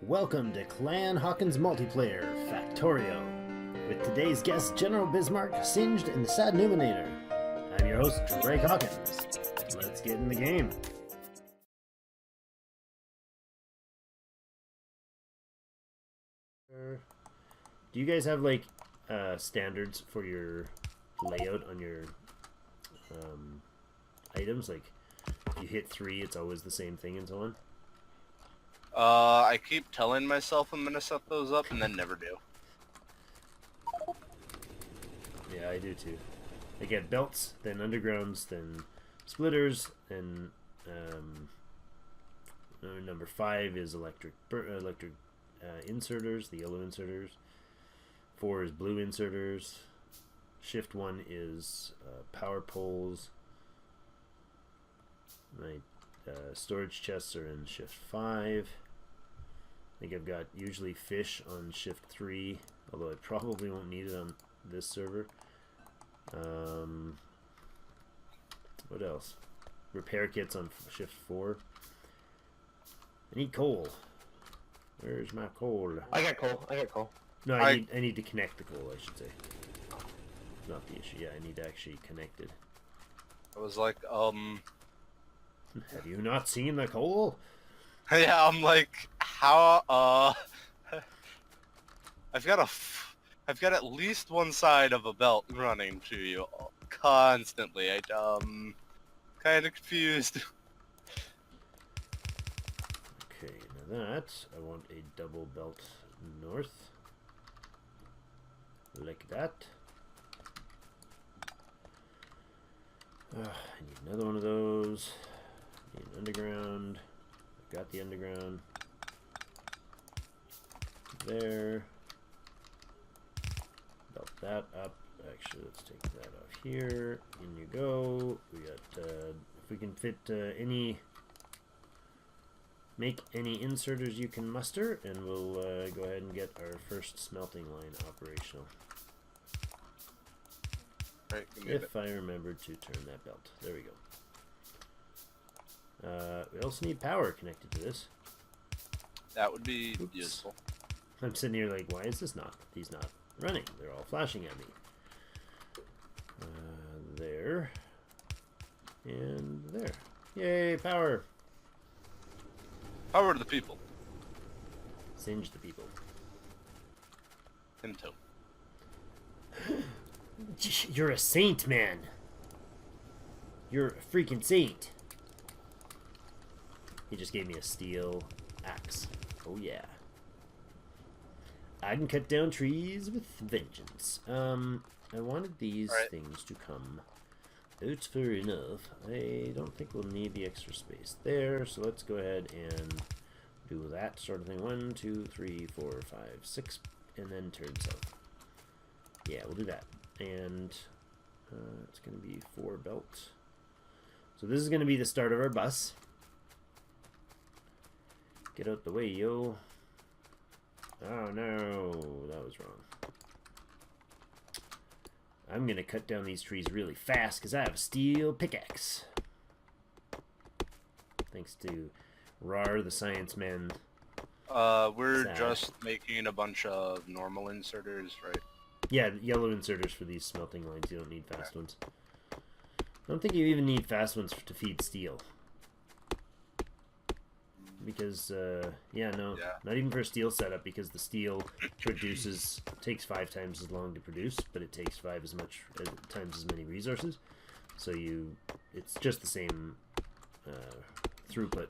Welcome to Clan Hawkins Multiplayer Factorio, with today's guests General Bismark, Singed, and TheSadNumanator. I'm your host, Drake Hawkins. Let's get in the game. Do you guys have like standards for your layout on your items? Like, if you hit 3, it's always the same thing and so on? I keep telling myself I'm gonna set those up and then never do. Yeah, I do too. I get belts, then undergrounds, then splitters, then number 5 is electric inserters, the yellow inserters. 4 is blue inserters. Shift 1 is power poles. My storage chests are in shift 5. I think I've got usually fish on shift 3, although I probably won't need it on this server. What else? Repair kits on shift 4. I need coal. Where's my coal? I got coal. No, I need to connect the coal, I should say. Not the issue. Yeah, I need to actually connect it. I was like, Have you not seen the coal? yeah, I'm like, how, I've got at least one side of a belt running to you constantly. Kind of confused. Okay, now that, I want a double belt north. Like that. I need another one of those. Need an underground. I've got the underground. There. Belt that up. Actually, let's take that off here. In you go. We got, if we can fit make any inserters you can muster, and we'll go ahead and get our first smelting line operational. Right, If I remember to turn that belt. There we go. We also need power connected to this. That would be Oops. useful. I'm sitting here like, why is these not running? They're all flashing at me. There. And there. Yay, power! Power to the people. Singe the people. Him too. You're a saint, man. You're a freaking saint. He just gave me a steel axe. Oh yeah. I can cut down trees with vengeance. I wanted these things to come out fair enough. I don't think we'll need the extra space there, so let's go ahead and do that sort of thing. 1, 2, 3, 4, 5, 6, and then turn south. Yeah, we'll do that. And it's going to be 4 belts. So this is going to be the start of our bus. Get out the way, yo. Oh no, that was wrong. I'm going to cut down these trees really fast because I have a steel pickaxe. Thanks to Rar, the science man. We're Sad. just making a bunch of normal inserters, right? Yeah, yellow inserters for these smelting lines. You don't need fast ones. I don't think you even need fast ones to feed steel. Because, yeah, no, not even for a steel setup, because the steel takes 5 times as long to produce, but it takes 5 times as many resources. So it's just the same throughput.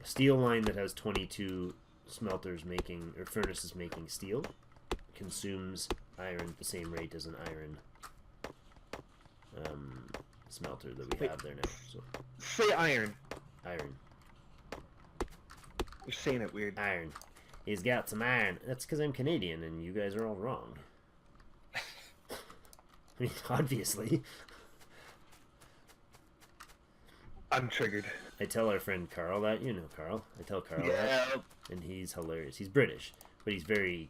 A steel line that has 22 smelters making, or furnaces making steel, consumes iron at the same rate as an iron smelter that we have there now. So Say iron. Iron. You're saying it weird. Iron. He's got some iron. That's because I'm Canadian and you guys are all wrong. I mean, obviously. I'm triggered. I tell our friend Carl that. You know Carl. I tell Carl that. And he's hilarious. He's British, but he's very,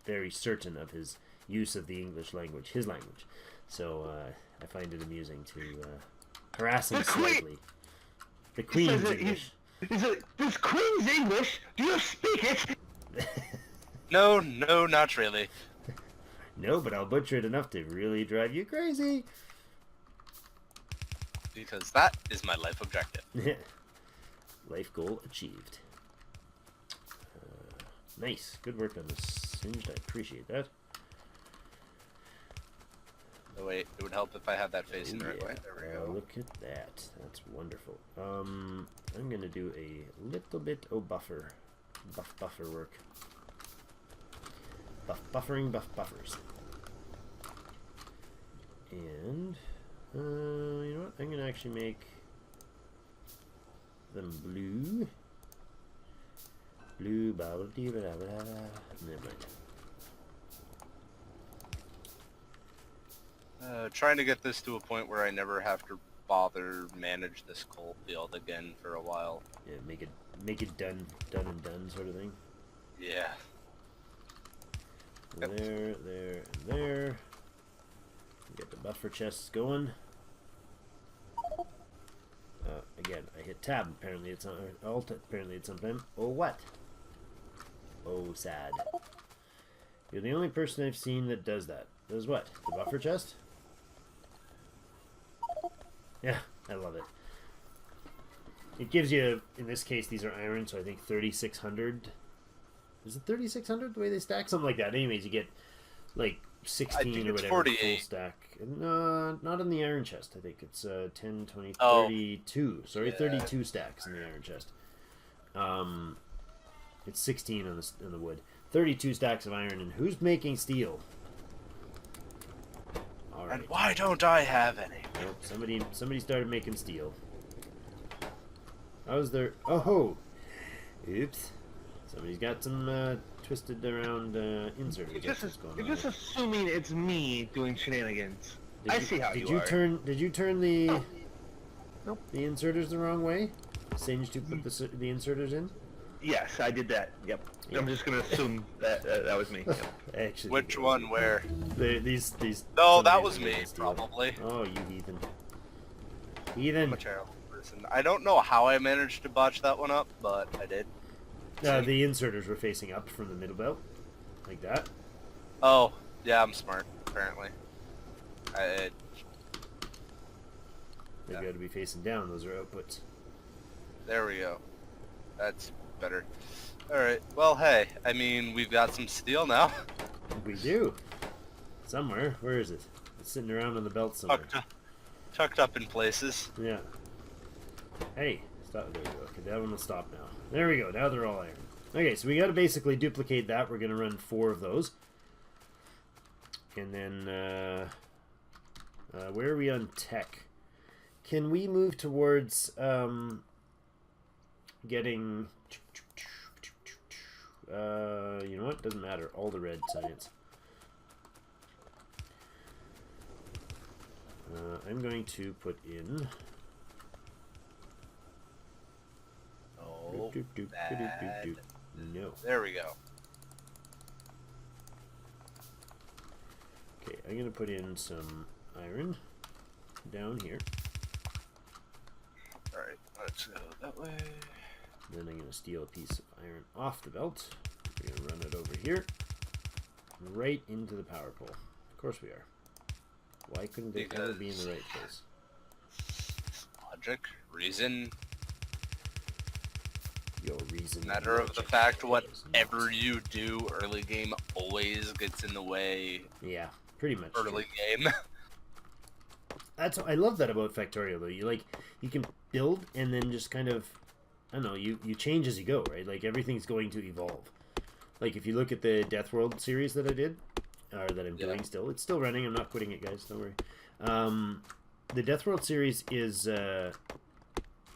very certain of his use of the English language, his language. So I find it amusing to harass him slightly. The Queen's English. Is it this Queen's English? Do you speak it? No, not really. No, but I'll butcher it enough to really drive you crazy. Because that is my life objective. Life goal achieved. Nice. Good work on this singed. I appreciate that. Oh wait, it would help if I had that facing the right way. There we go. Look at that. That's wonderful. I'm gonna do a little bit of buffer work. Buffers. And you know what? I'm gonna actually make them blue. Blue, blah, blah, blah, blah, blah, blah. Never mind. Trying to get this to a point where I never have to bother manage this coal field again for a while. Yeah, make it done and done sort of thing. Yeah. There, there, and there. Get the buffer chests going. Again, I hit tab. Apparently it's on alt. Apparently it's sometime. Oh, what? Oh, sad. You're the only person I've seen that does that. Does what? The buffer chest? Yeah, I love it. It gives you, in this case, these are iron, so I think 3,600. Is it 3,600 the way they stack? Something like that. Anyways, you get like 16 or whatever 48. full stack. Not in the iron chest. I think it's 10, 20, Oh. 32. Sorry, Yeah. 32 stacks in the iron chest. It's 16 on the wood. 32 stacks of iron, and who's making steel? All right. And why don't I have any? Nope, somebody started making steel. How's there? Oh ho! Oops. Somebody's got some twisted around inserters. You're just assuming it's me doing shenanigans. I see how you are. Did you turn the Nope. the inserters the wrong way? Singe to put the inserters in? Yes, I did that. Yep. Yeah. I'm just gonna assume that that was me. Yep. Actually, Which one? Where? These. No, some that of was these are me, making steel. probably. Oh, you heathen. I'm Heathen. a terrible person. I don't know how I managed to botch that one up, but I did. The inserters were facing up from the middle belt, like that. Oh, yeah, I'm smart, apparently. They've got to be facing down. Those are outputs. There we go. That's better. Alright, well, hey, I mean, we've got some steel now. We do. Somewhere. Where is it? It's sitting around on the belt somewhere. Tucked up in places. Yeah. Hey, stop. There we go. Okay, that one will stop now. There we go. Now they're all iron. Okay, so we got to basically duplicate that. We're going to run 4 of those. And then, where are we on tech? Can we move towards getting... you know what? Doesn't matter. All the red science. I'm going to put in... Oh, bad. No. There we go. Okay, I'm going to put in some iron down here. Alright, let's go that way. Then I'm going to steal a piece of iron off the belt. We're going to run it over here. Right into the power pole. Of course we are. Why couldn't they ever be in the right place? Logic, reason, Your reason. matter of the fact whatever you do early game always gets in the way Yeah, pretty much. early game. I love that about Factorio though. You can build and then just kind of, I don't know, you change as you go, right? Like everything's going to evolve. Like if you look at the Death World series that I did, or that I'm doing still, it's still running. I'm not quitting it, guys. Don't worry. The Death World series is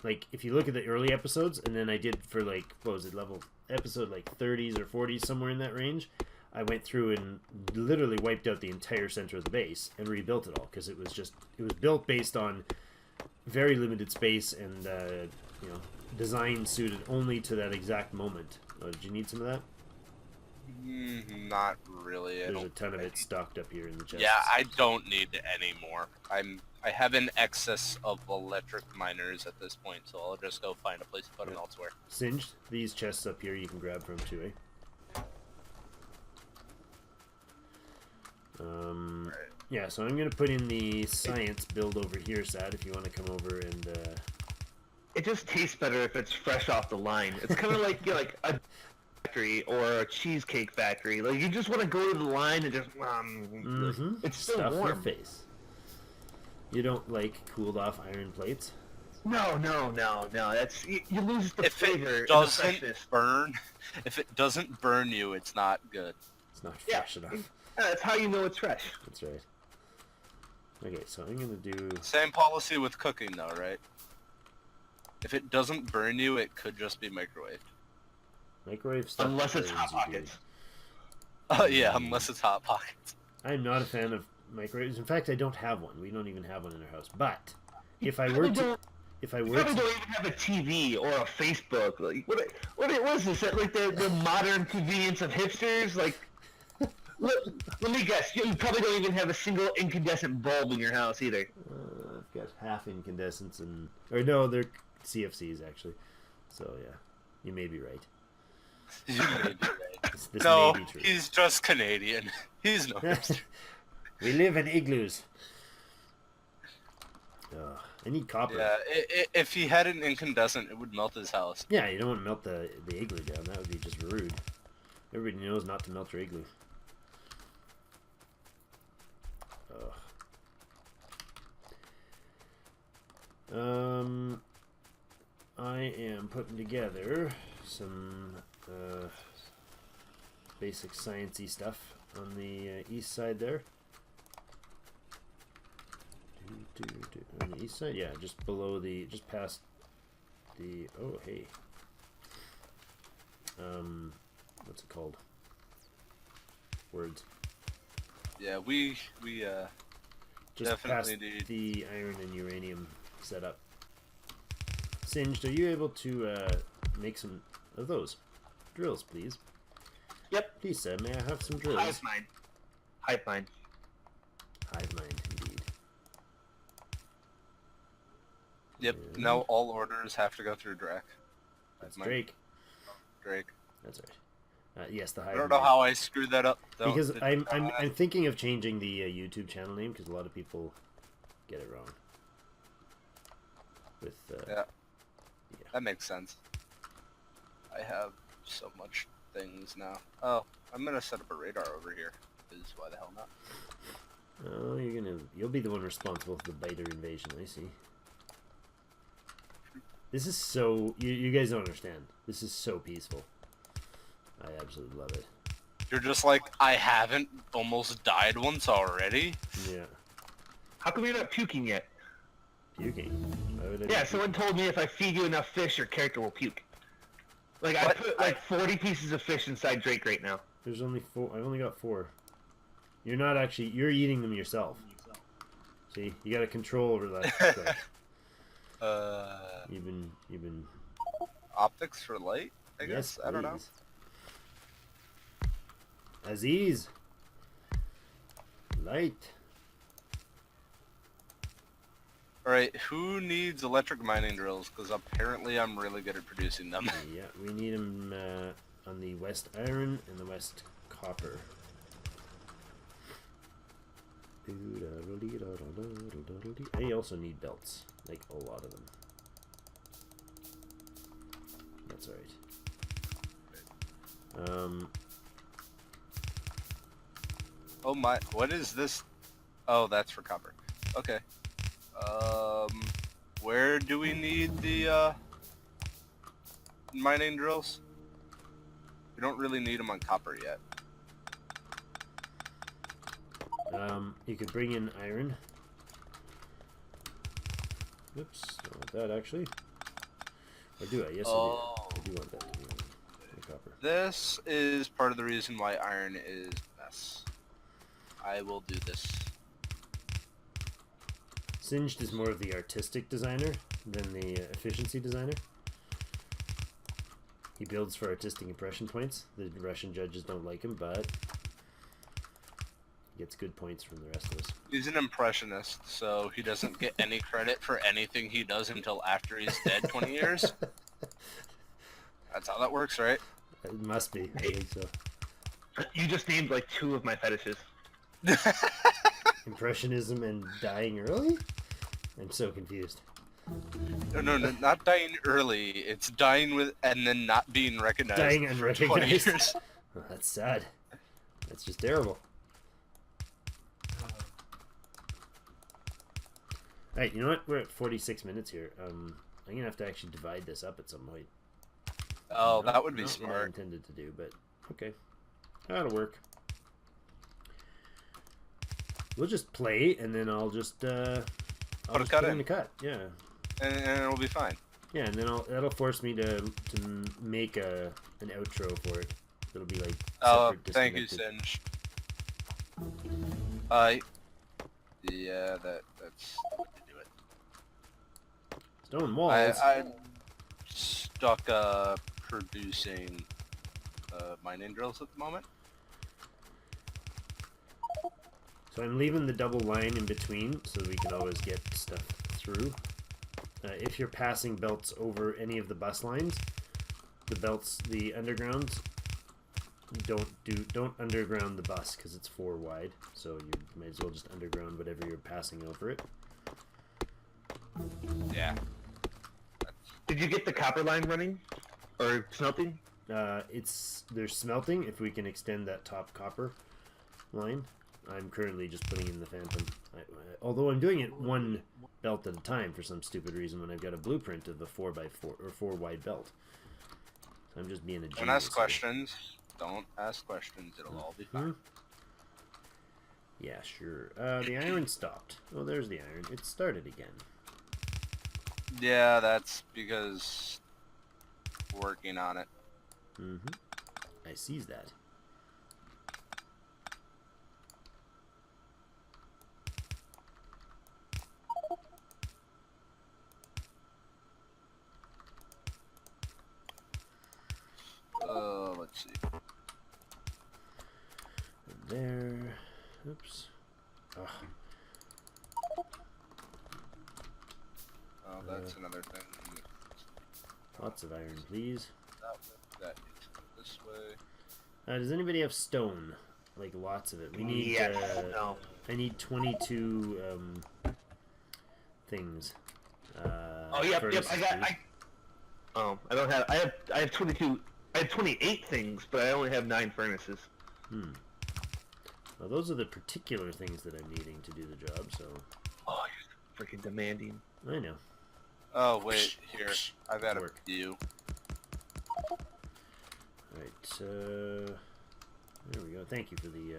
like if you look at the early episodes, and then I did for like what was it, episode like 30s or 40s, somewhere in that range. I went through and literally wiped out the entire center of the base and rebuilt it all because it was built based on very limited space and you know, design suited only to that exact moment. Oh, did you need some of that? Not really. There's a ton of it stocked up here in the chest. Yeah, I don't need any more. I I have an excess of electric miners at this point, so I'll just go find a place to put them elsewhere. Singed, these chests up here you can grab from too, eh? Right. Yeah, so I'm gonna put in the science build over here, Sad, if you want to come over and It just tastes better if it's fresh off the line. It's kind of like like a factory or a cheesecake factory. Like you just want to go to the line and just it's still stuff warm. your face. You don't like cooled off iron plates? No. That's you lose the flavor. It and the doesn't freshness. burn, if it doesn't burn you, it's not good. It's not fresh enough. That's how you know it's fresh. That's right. Okay, so I'm gonna do... Same policy with cooking, though, right? If it doesn't burn you, it could just be microwaved. Microwave stuff. Unless it's burns Hot you, Pockets. Yeah, unless it's Hot Pockets. I'm not a fan of microwaves. In fact, I don't have one. We don't even have one in our house. But if I were to, You probably don't even have a TV or a Facebook. Like what is this? Like the modern convenience of hipsters? Like let me guess. You probably don't even have a single incandescent bulb in your house either. I've got half incandescents and... Or no, they're CFCs actually. So yeah, you may be right. You may be right. This No, may be true. he's just Canadian. He's no hipster. We live in igloos. I need copper. Yeah, if he had an incandescent, it would melt his house. Yeah, you don't want to melt the igloo down. That would be just rude. Everybody knows not to melt your igloo. I am putting together some basic sciencey stuff on the east side there. On the east side, yeah, just below the, just past the. Oh, hey. What's it called? Words. Yeah, we Just definitely past need the iron and uranium setup. Singed, are you able to make some of those drills, please? Yep. Please, sir, may I have some drills? Hive mind. Hive mind. Hive mind, indeed. Yep. Yeah. Now all orders have to go through Drake. That's my- Drake. Drake. That's right. Yes, the hive. I don't know how I screwed that up. Though. Because I'm thinking of changing the YouTube channel name because a lot of people get it wrong. With Yeah. That makes sense. I have so much things now. Oh, I'm gonna set up a radar over here. Is why the hell not? Oh, you'll be the one responsible for the biter invasion. I see. This is so you guys don't understand. This is so peaceful. I absolutely love it. You're just like, I haven't almost died once already? Yeah. How come you're not puking yet? Puking. Why would I Yeah, be someone told me if I feed you enough fish, your character will puke. Like I What? put like 40 pieces of fish inside Drake right now. There's only 4. I've only got 4. You're not actually. You're eating them yourself. See, you got to control over that stuff. You've been. Optics for light? I guess. Yes, I don't know. please. Aziz. Light. Alright, who needs electric mining drills? Because apparently I'm really good at producing them. Yeah, we need them on the west iron and the west copper. I also need belts, like a lot of them. That's alright. Oh my, what is this? Oh, that's for copper. Okay. Where do we need the, mining drills? We don't really need them on copper yet. You could bring in iron. Oops, don't want that actually. Or do I? Yes, Oh. I do. I do want that to be on copper. This is part of the reason why iron is a mess. I will do this. Singed is more of the artistic designer than the efficiency designer. He builds for artistic impression points. The Russian judges don't like him, but He gets good points from the rest of us. He's an impressionist, so he doesn't get any credit for anything he does until after he's dead 20 years. That's how that works, right? It must be. I think so. You just named like 2 of my fetishes. Impressionism and dying early? I'm so confused. No, not dying early. It's dying with and then not being recognized. Dying for 20 unrecognized. years. Oh, that's sad. That's just terrible. Alright, you know what? We're at 46 minutes here. I'm gonna have to actually divide this up at some point. Oh, that would be Not what I smart. intended to do, but okay. That'll work. We'll just play, and then I'll just Put a just cut put in. the cut. Yeah, And it'll be fine. yeah, and then that'll force me to make an outro for it. It'll be like Oh, separate, thank you, disconnected. Singe. Yeah, that's the way to do it. Stone walls. I'm stuck producing mining drills at the moment. So I'm leaving the double line in between so we can always get stuff through. If you're passing belts over any of the bus lines, the undergrounds, don't underground the bus because it's 4 wide. So you might as well just underground whatever you're passing over it. Yeah. Did you get the copper line running? Or smelting? There's smelting if we can extend that top copper line. I'm currently just putting in the phantom. Although I'm doing it 1 belt at a time for some stupid reason when I've got a blueprint of a 4x4 or 4 wide belt. So I'm just being a genius. Don't ask questions. Don't ask questions. It'll all be fine. Yeah, sure. The iron stopped. Oh, there's the iron. It started again. Yeah, that's because working on it. Mm-hmm. I sees that. Let's see. There. Oops. Oh. Oh, that's another thing. Lots of iron, please. That needs to go this way. Does anybody have stone? Like lots of it. We need. Yes. No. I need 22 things. Oh yep. furnaces, I got. please. I don't have. I have 22. I have 28 things, but I only have 9 furnaces. Well, those are the particular things that I'm needing to do the job. So. Oh, you're freaking demanding. I know. Oh wait, here. I've got a Work. few. Right. There we go. Thank you for the.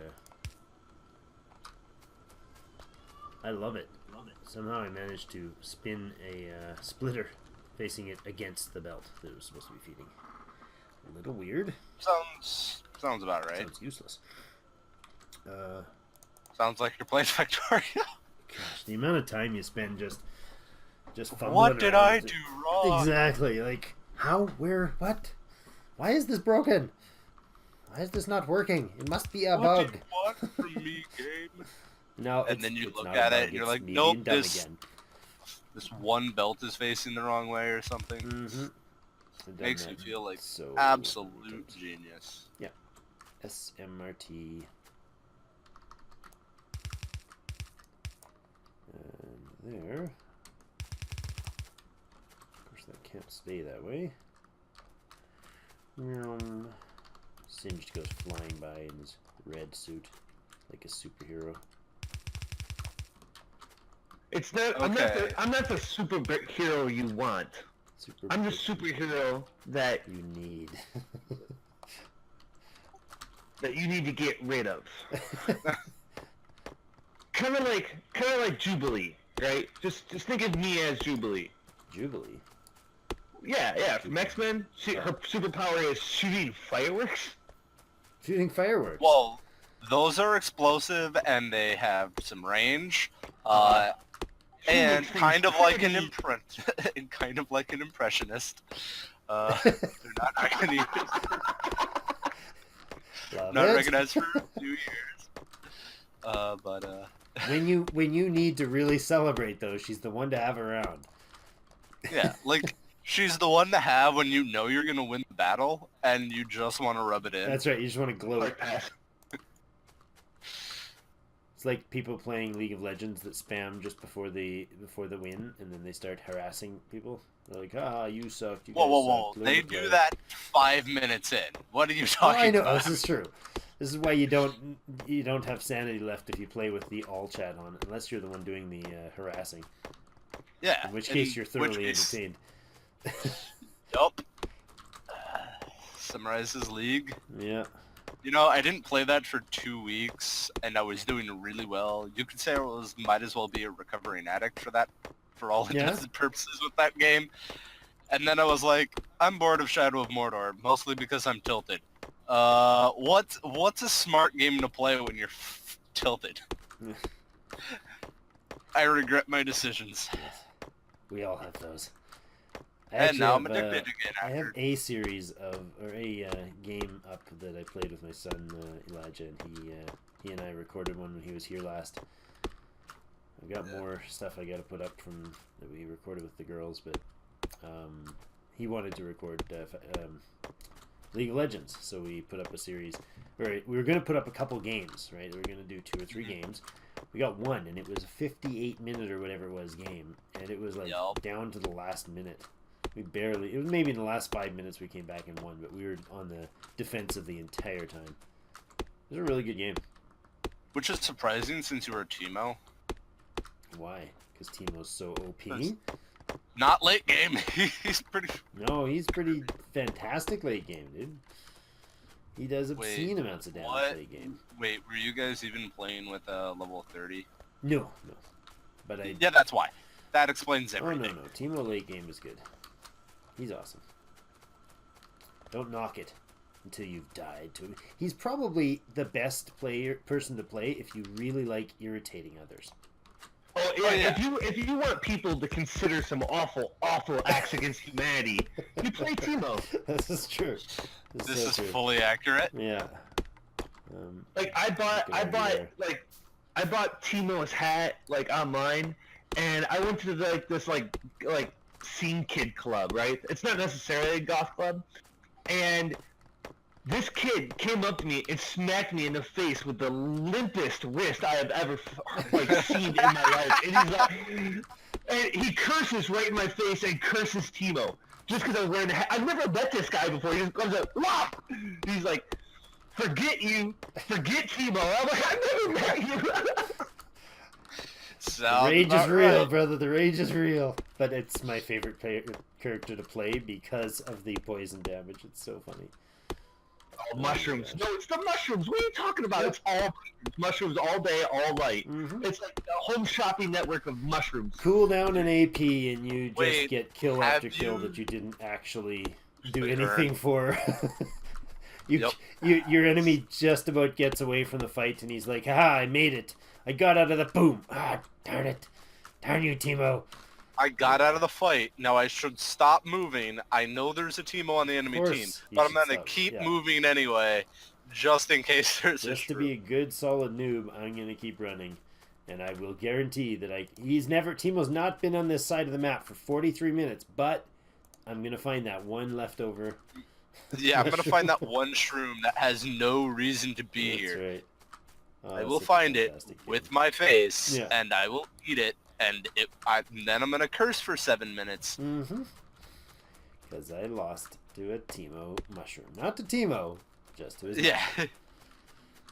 I love it. Somehow I managed to spin a splitter facing it against the belt that it was supposed to be feeding. A little weird. Sounds about right. Sounds useless. Sounds like you're playing Factorio. Gosh, the amount of time you spend just fumbling What did around I with it. do wrong? Exactly. Like, how? Where? What? Why is this broken? Why is this not working? It must be a What bug. do you want from me, game? No, And then you it's look not at a it bug, and you're it's like, me nope, being dumb this- again. This one belt is facing the wrong way or something. Mm-hmm. Makes me feel like so absolute genius. SMRT. And there. Of course, that can't stay that way. Singed goes flying by in his red suit, like a superhero. It's not. Okay. I'm not the superhero you want. I'm the superhero that you need. that you need to get rid of. kind of like Jubilee, right? Just think of me as Jubilee. Jubilee. Yeah. From X-Men, her superpower is shooting fireworks. Shooting fireworks. Well, those are explosive and they have some range. And kind of like an impressionist. They're not recognized. Love Not it. recognized for a few years. When you need to really celebrate, though, she's the one to have around. Yeah, like, she's the one to have when you know you're gonna win the battle, and you just want to rub it in. That's right, you just want to gloat. It's like people playing League of Legends that spam just before the win, and then they start harassing people. They're like, you sucked, you guys Whoa. sucked, They do that 5 minutes in. What are you talking about? I know, this is true. This is why you don't have sanity left if you play with the all chat on, unless you're the one doing the harassing. Yeah. In which case you're thoroughly entertained. Yup. Summarizes League. Yeah. You know, I didn't play that for 2 weeks, and I was doing really well. You could say I might as well be a recovering addict for all intents and purposes with that game. And then I was like, I'm bored of Shadow of Mordor, mostly because I'm tilted. What's a smart game to play when you're tilted? I regret my decisions. Yes. We all have those. And now I'm addicted again. I have a series or a game up that I played with my son Elijah, and he and I recorded one when he was here last. I've got more stuff I got to put up from that we recorded with the girls, but he wanted to record League of Legends, so we put up a series. We were going to put up a couple games, right? We were going to do 2 or 3 games. We got one, and it was a 58-minute or whatever it was game, and it was like down to the last minute. It was maybe in the last 5 minutes we came back and won, but we were on the defensive the entire time. It was a really good game. Which is surprising since you were a Teemo. Why? Because Teemo's so OP? Not late game. He's pretty... No, he's pretty fantastic late game, dude. He does obscene amounts of damage late game. Wait, were you guys even playing with level 30? No. But Yeah, that's why. That explains everything. Oh, no. Teemo late game is good. He's awesome. Don't knock it until you've died to him. He's probably the best person to play if you really like irritating others. Oh yeah. If you want people to consider some awful acts against humanity, you play Teemo. This is true. This is fully accurate. Yeah. Like I bought Teemo's hat like online, and I went to this scene kid club, right? It's not necessarily a goth club, and this kid came up to me and smacked me in the face with the limpest wrist I have ever seen in my life. And he's like, and he curses right in my face and curses Teemo just because I was wearing the hat. I've never met this guy before. He just comes up, "Wop!" He's like, forget Teemo. I'm like, I've never met you. The rage is real, brother. The rage is real. But it's my favorite character to play because of the poison damage. It's so funny. Oh, mushrooms. No, it's the mushrooms. What are you talking about? It's all mushrooms all day, all night. Mm-hmm. It's like a home shopping network of mushrooms. Cool down an AP and you just get kill after kill that you didn't actually do anything for. Your enemy just about gets away from the fight and he's like, haha, I made it. I got out of the boom. Ah, darn it. Darn you, Teemo. I got out of the fight. Now I should stop moving. I know there's a Teemo on the enemy team, but I'm going to keep moving anyway, just in case there's a Just to be a good, solid noob, I'm going to keep running. And I will guarantee that Teemo's not been on this side of the map for 43 minutes, but I'm going to find that one leftover. Yeah, I'm going to find that one shroom that has no reason to be That's here. Right. Oh, I will find it with my face, and I will eat it. And then I'm going to curse for 7 minutes. Mm-hmm. Because I lost to a Teemo mushroom. Not to Teemo, just to his mushroom.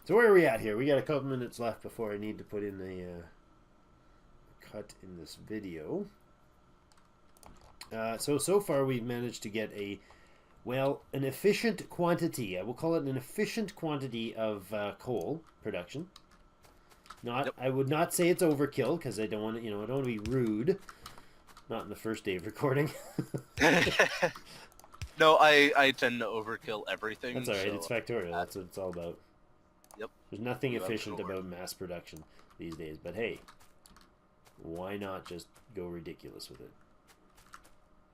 So where are we at here? We got a couple minutes left before I need to put in a cut in this video. So far we've managed to get an efficient quantity. I will call it an efficient quantity of coal production. I would not say it's overkill because I don't want to, I don't want to be rude. Not in the first day of recording. No, I tend to overkill everything. That's all right. It's Factorio. That's what it's all about. Yep. There's nothing efficient about mass production these days. But hey, why not just go ridiculous with it?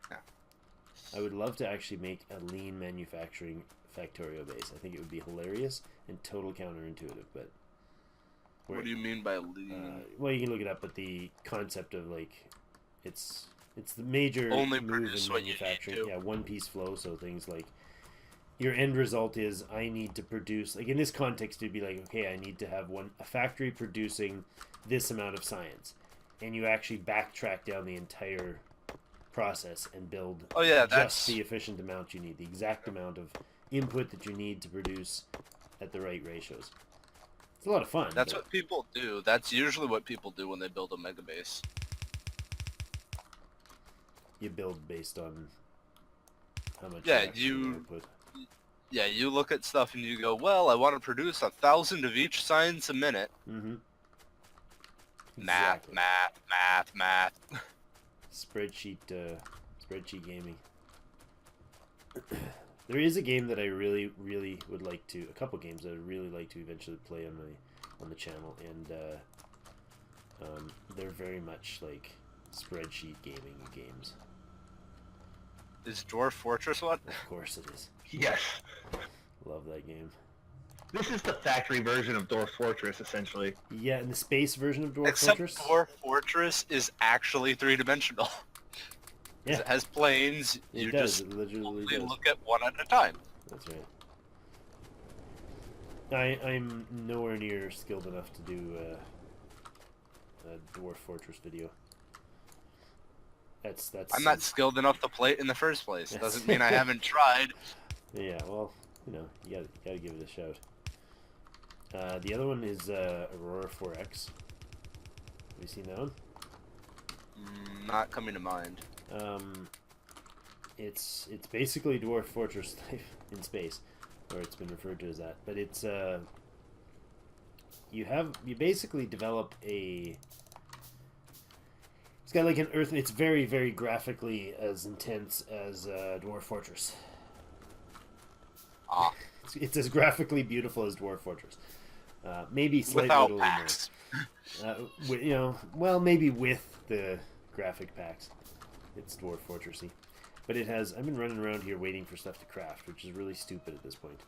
Yeah. I would love to actually make a lean manufacturing Factorio base. I think it would be hilarious and total counterintuitive, but What do you mean by lean? Well, you can look it up, but the concept of like, it's the major Only move produce in what you need manufacturing. to. Yeah, one piece flow. So things like your end result is I need to produce, like in this context, it'd be like, okay, I need to have a factory producing this amount of science, and you actually backtrack down the entire process and build just the efficient amount you need, the exact amount of input that you need to produce at the right ratios. It's a lot of fun. That's what people do. That's usually what people do when they build a mega base. You build based on how much output. Yeah, you look at stuff and you go, well, I want to produce 1,000 of each science a minute. Mm-hmm. Math, Exactly. math. Spreadsheet gaming. There is a game that I really, really would like to. A couple games that I'd really like to eventually play on the channel, and they're very much like spreadsheet gaming games. Is Dwarf Fortress one? Of course it is. Yes. Love that game. This is the factory version of Dwarf Fortress, essentially. Yeah, and the space version of Dwarf Fortress. Except Dwarf Fortress is actually three-dimensional. Yeah. It has planes. It just literally only does. look at one at a time. That's right. I'm nowhere near skilled enough to do a Dwarf Fortress video. That's. I'm not skilled enough to play it in the first place. Doesn't mean I haven't tried. Yeah, well, you know, you gotta give it a shout. The other one is Aurora 4X. Have you seen that one? Not coming to mind. It's basically Dwarf Fortress in space, or it's been referred to as that. But it's you basically develop a. It's got like an Earth. It's very, very graphically as intense as Dwarf Fortress. Ah. It's as graphically beautiful as Dwarf Fortress. Maybe slightly Without more. packs. You know, well, maybe with the graphic packs, it's Dwarf Fortressy. But it has. I've been running around here waiting for stuff to craft, which is really stupid at this point.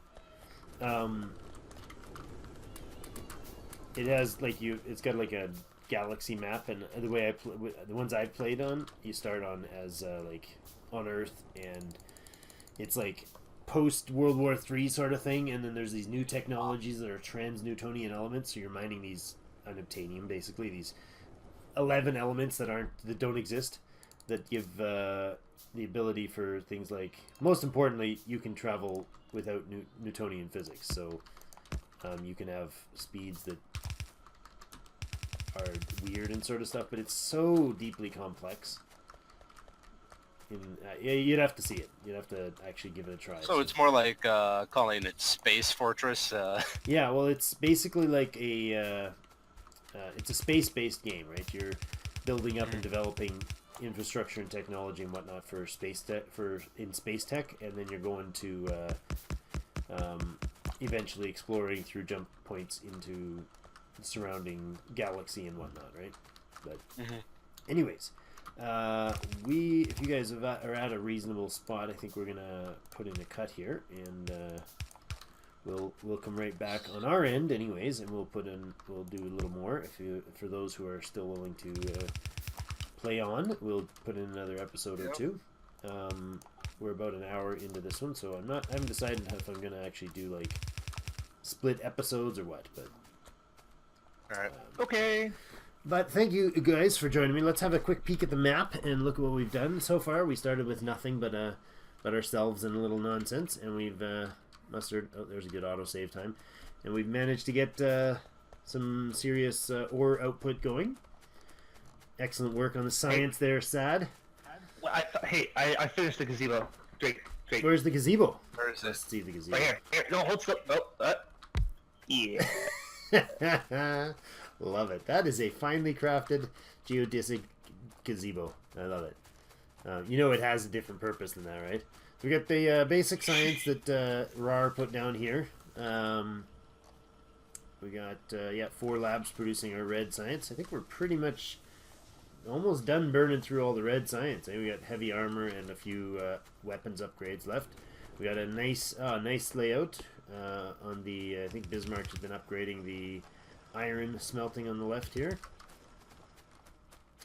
It has like It's got like a galaxy map, and the way the ones I've played on, you start on as like on Earth, and it's like post World War III sort of thing, and then there's these new technologies that are trans-Newtonian elements. So you're mining these unobtainium, basically these 11 elements that don't exist, that give the ability for things like, most importantly, you can travel without Newtonian physics. So you can have speeds that are weird and sort of stuff, but it's so deeply complex. Yeah, you'd have to see it. You'd have to actually give it a try. So it's more like calling it Space Fortress. Yeah, well, it's basically like it's a space-based game, right? You're building up and developing infrastructure and technology and whatnot for space tech, in space tech, and then you're going to eventually exploring through jump points into the surrounding galaxy and whatnot, right? But anyways. If you guys are at a reasonable spot, I think we're gonna put in a cut here, and we'll come right back on our end, anyways, and we'll do a little more. For those who are still willing to play on, we'll put in another episode or two. We're about an hour into this one, so I haven't decided if I'm gonna actually do like split episodes or what, but All right. Okay. But thank you guys for joining me. Let's have a quick peek at the map and look at what we've done so far. We started with nothing but ourselves and a little nonsense, and we've mustered. Oh, there's a good autosave time, and we've managed to get some serious ore output going. Excellent work on the science there, Sad. Well, I finished the gazebo. Drake. Where's the gazebo? Where is Let's it? see the gazebo. Right here. No, hold still. Oh, yeah. Love it. That is a finely crafted geodesic gazebo. I love it. You know it has a different purpose than that, right? So we got the basic science that RAR put down here. We got 4 labs producing our red science. I think we're pretty much almost done burning through all the red science. We got heavy armor and a few weapons upgrades left. We got a nice layout on the. I think Bismark has been upgrading the iron smelting on the left here.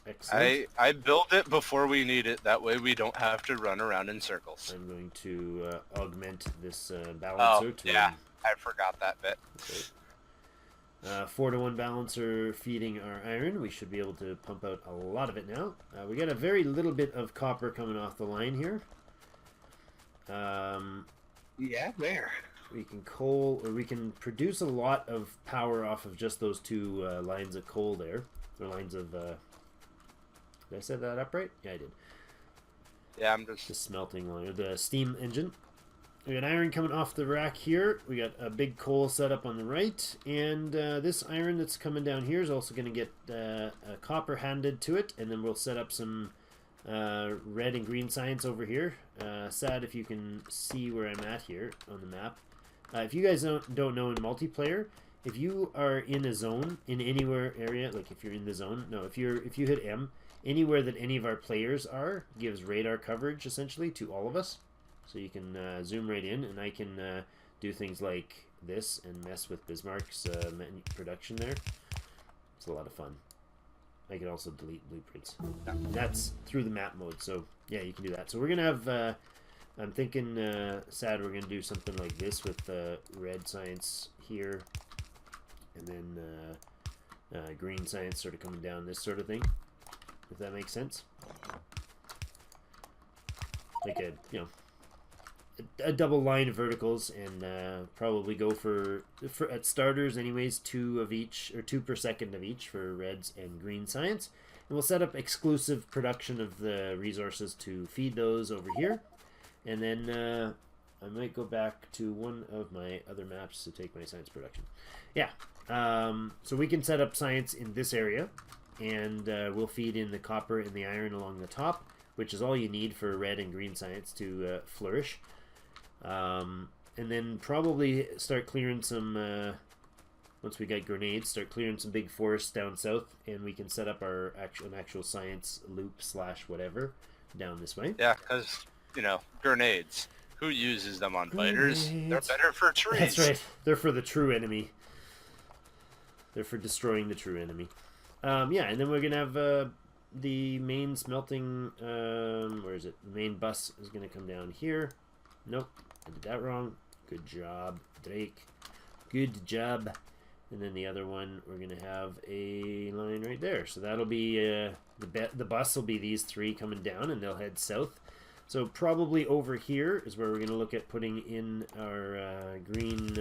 Excellent. I build it before we need it. That way we don't have to run around in circles. I'm going to augment this balancer. Oh, to yeah. I forgot that bit. Okay. 4-to-1 balancer feeding our iron. We should be able to pump out a lot of it now. We got a very little bit of copper coming off the line here. Yeah, there. We can coal, or we can produce a lot of power off of just those two lines of coal there. Or lines of... did I set that up right? Yeah, I did. Yeah, I'm just... The smelting line, or the steam engine. We got iron coming off the rack here. We got a big coal set up on the right. And this iron that's coming down here is also going to get a copper handed to it. And then we'll set up some red and green science over here. Sad if you can see where I'm at here on the map. If you guys don't know in multiplayer, if you are in a zone, in anywhere area, like if you're in the zone, no, if you hit M, anywhere that any of our players are gives radar coverage essentially to all of us. So you can zoom right in, and I can do things like this and mess with Bismarck's production there. It's a lot of fun. I can also delete blueprints. And that's through the map mode, so yeah, you can do that. So we're gonna have, I'm thinking, Sad, we're gonna do something like this with red science here, and then green science sort of coming down, this sort of thing, if that makes sense. Like a, you know, a double line of verticals, and probably go for at starters anyways 2 of each, or 2 per second of each for reds and green science. And we'll set up exclusive production of the resources to feed those over here. And then I might go back to one of my other maps to take my science production. Yeah, so we can set up science in this area, and we'll feed in the copper and the iron along the top, which is all you need for red and green science to flourish. And then probably start clearing some, once we get grenades, start clearing some big forests down south, and we can set up our actual science loop / whatever down this way. Yeah, because, you know, grenades. Who uses them on fighters? They're better for trees. That's right. They're for the true enemy. They're for destroying the true enemy. Yeah, and then we're going to have the main smelting, where is it? The main bus is going to come down here. Nope, I did that wrong. Good job, Drake. Good job. And then the other one, we're going to have a line right there. So that'll be, the bus will be these 3 coming down, and they'll head south. So probably over here is where we're going to look at putting in our green...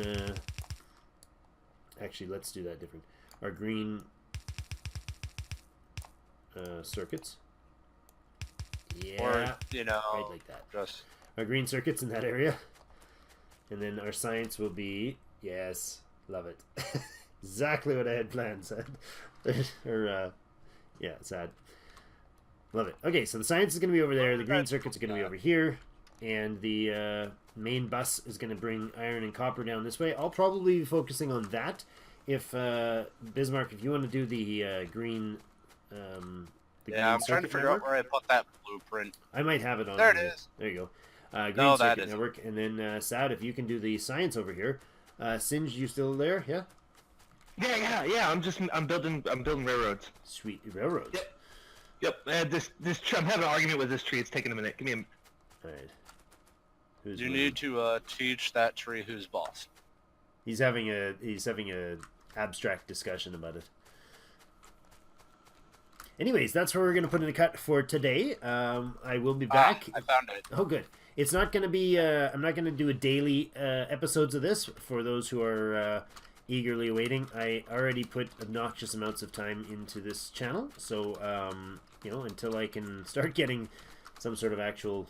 actually, let's do that different. Our green circuits. Yeah, or, you know, right like that. Just our green circuits in that area. And then our science will be... Yes, love it. Exactly what I had planned, Sad. Or, yeah, Sad. Love it. Okay, so the science is going to be over there. The green circuits are going to be over here. And the main bus is going to bring iron and copper down this way. I'll probably be focusing on that. If, Bismarck, if you want to do the green... yeah, I'm trying to figure out where I put that blueprint. I might have it on. There it is. There you go. No, Green that Circuit is Network, and then Sad, if you can do the science over here. Singe, you still there? Yeah. Yeah. I'm building railroads. Sweet railroads. Yep. This tree, I'm having an argument with this tree. It's taking a minute. Give me a... All right. Who's You winning? need to teach that tree who's boss. He's having a abstract discussion about it. Anyways, that's where we're going to put in the cut for today. I will be back. I found it. Oh, good. It's not going to be... I'm not going to do a daily episodes of this for those who are eagerly awaiting. I already put obnoxious amounts of time into this channel. So, you know, until I can start getting some sort of actual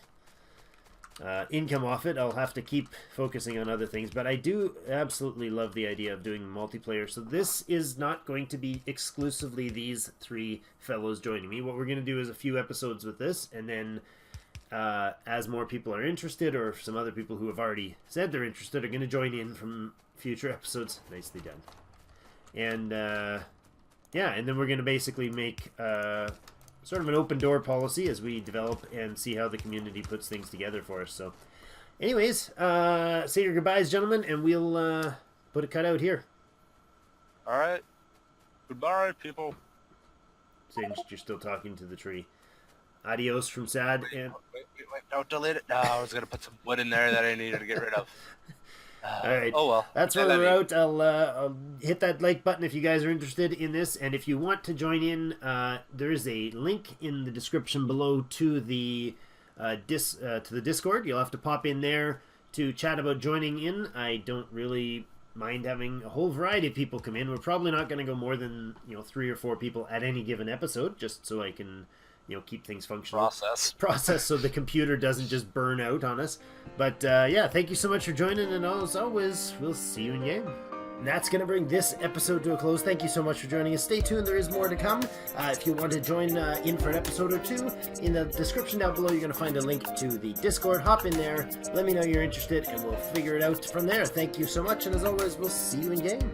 income off it, I'll have to keep focusing on other things. But I do absolutely love the idea of doing multiplayer. So this is not going to be exclusively these 3 fellows joining me. What we're going to do is a few episodes with this, and then as more people are interested, or some other people who have already said they're interested are going to join in from future episodes. Nicely done. And yeah, and then we're going to basically make sort of an open door policy as we develop and see how the community puts things together for us. So anyways, say your goodbyes, gentlemen, and we'll put a cut out here. All right. Goodbye, people. Singed, you're still talking to the tree. Adios from Sad and... Wait, don't delete it. No, I was going to put some wood in there that I needed to get rid of. Alright, oh well. that's where we're out. I'll hit that like button if you guys are interested in this, and if you want to join in, there is a link in the description below to the Discord. You'll have to pop in there to chat about joining in. I don't really mind having a whole variety of people come in. We're probably not going to go more than 3 or 4 people at any given episode, just so I can keep things functional. Process so the computer doesn't just burn out on us. But yeah, thank you so much for joining, and as always, we'll see you in game. And that's going to bring this episode to a close. Thank you so much for joining us. Stay tuned, there is more to come. If you want to join in for an episode or two, in the description down below, you're going to find a link to the Discord. Hop in there, let me know you're interested, and we'll figure it out from there. Thank you so much, and as always, we'll see you in game.